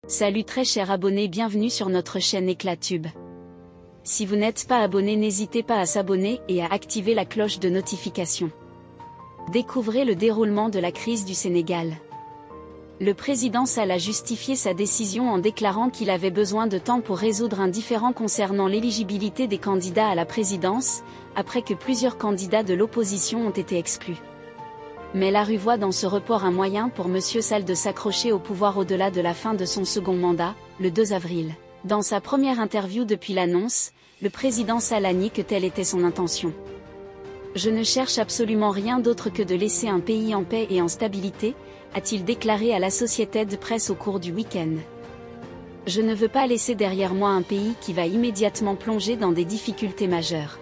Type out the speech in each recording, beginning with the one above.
Salut très chers abonnés, bienvenue sur notre chaîne Éclatube. Si vous n'êtes pas abonné, n'hésitez pas à s'abonner et à activer la cloche de notification. Découvrez le déroulement de la crise du Sénégal. Le président Sall a justifié sa décision en déclarant qu'il avait besoin de temps pour résoudre un différend concernant l'éligibilité des candidats à la présidence, après que plusieurs candidats de l'opposition ont été exclus. Mais la rue voit dans ce report un moyen pour M. Sall de s'accrocher au pouvoir au-delà de la fin de son second mandat, le 2 avril. Dans sa première interview depuis l'annonce, le président Sall a nié que telle était son intention. « Je ne cherche absolument rien d'autre que de laisser un pays en paix et en stabilité », a-t-il déclaré à l'Associated Press au cours du week-end. « Je ne veux pas laisser derrière moi un pays qui va immédiatement plonger dans des difficultés majeures. »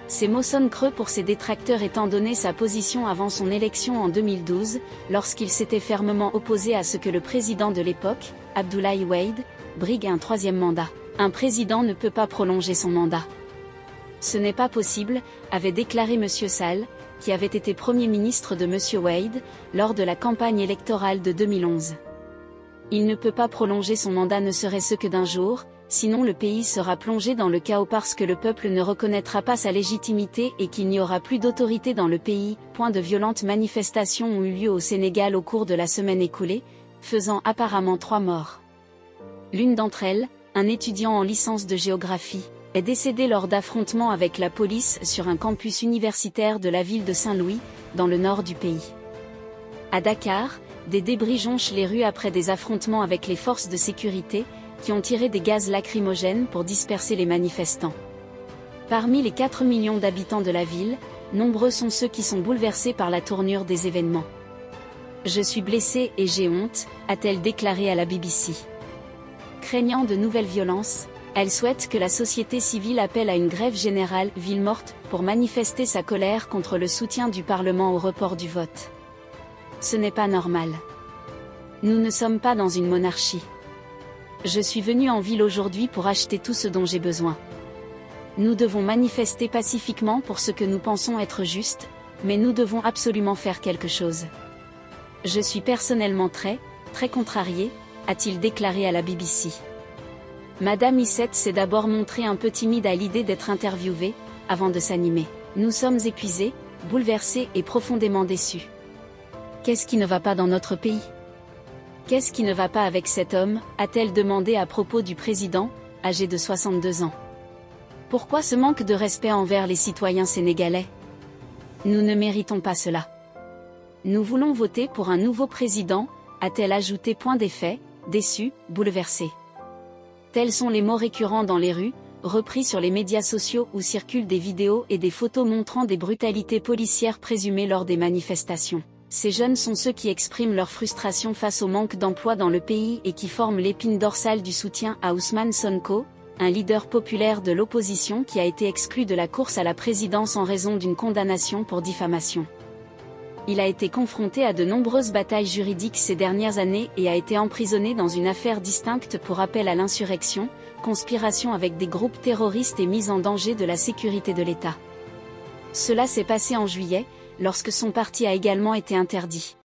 Ces mots sonnent creux pour ses détracteurs étant donné sa position avant son élection en 2012, lorsqu'il s'était fermement opposé à ce que le président de l'époque, Abdoulaye Wade, brigue un troisième mandat. Un président ne peut pas prolonger son mandat. Ce n'est pas possible, avait déclaré M. Sall, qui avait été Premier ministre de M. Wade, lors de la campagne électorale de 2011. Il ne peut pas prolonger son mandat ne serait-ce que d'un jour, sinon le pays sera plongé dans le chaos parce que le peuple ne reconnaîtra pas sa légitimité et qu'il n'y aura plus d'autorité dans le pays. De violentes manifestations ont eu lieu au Sénégal au cours de la semaine écoulée, faisant apparemment 3 morts. L'une d'entre elles, un étudiant en licence de géographie, est décédé lors d'affrontements avec la police sur un campus universitaire de la ville de Saint-Louis, dans le nord du pays. À Dakar, des débris jonchent les rues après des affrontements avec les forces de sécurité, qui ont tiré des gaz lacrymogènes pour disperser les manifestants. Parmi les 4 millions d'habitants de la ville, nombreux sont ceux qui sont bouleversés par la tournure des événements. « Je suis blessée et j'ai honte », a-t-elle déclaré à la BBC. Craignant de nouvelles violences, elle souhaite que la société civile appelle à une grève générale « Ville morte » pour manifester sa colère contre le soutien du Parlement au report du vote. Ce n'est pas normal. Nous ne sommes pas dans une monarchie. Je suis venue en ville aujourd'hui pour acheter tout ce dont j'ai besoin. Nous devons manifester pacifiquement pour ce que nous pensons être juste, mais nous devons absolument faire quelque chose. Je suis personnellement très contrariée, a-t-il déclaré à la BBC. Madame Issette s'est d'abord montrée un peu timide à l'idée d'être interviewée, avant de s'animer. Nous sommes épuisés, bouleversés et profondément déçus. Qu'est-ce qui ne va pas dans notre pays ? Qu'est-ce qui ne va pas avec cet homme, a-t-elle demandé à propos du président, âgé de 62 ans. Pourquoi ce manque de respect envers les citoyens sénégalais ? Nous ne méritons pas cela. Nous voulons voter pour un nouveau président, a-t-elle ajouté. D'effet, déçu, bouleversé. Tels sont les mots récurrents dans les rues, repris sur les médias sociaux où circulent des vidéos et des photos montrant des brutalités policières présumées lors des manifestations. Ces jeunes sont ceux qui expriment leur frustration face au manque d'emploi dans le pays et qui forment l'épine dorsale du soutien à Ousmane Sonko, un leader populaire de l'opposition qui a été exclu de la course à la présidence en raison d'une condamnation pour diffamation. Il a été confronté à de nombreuses batailles juridiques ces dernières années et a été emprisonné dans une affaire distincte pour appel à l'insurrection, conspiration avec des groupes terroristes et mise en danger de la sécurité de l'État. Cela s'est passé en juillet, lorsque son parti a également été interdit.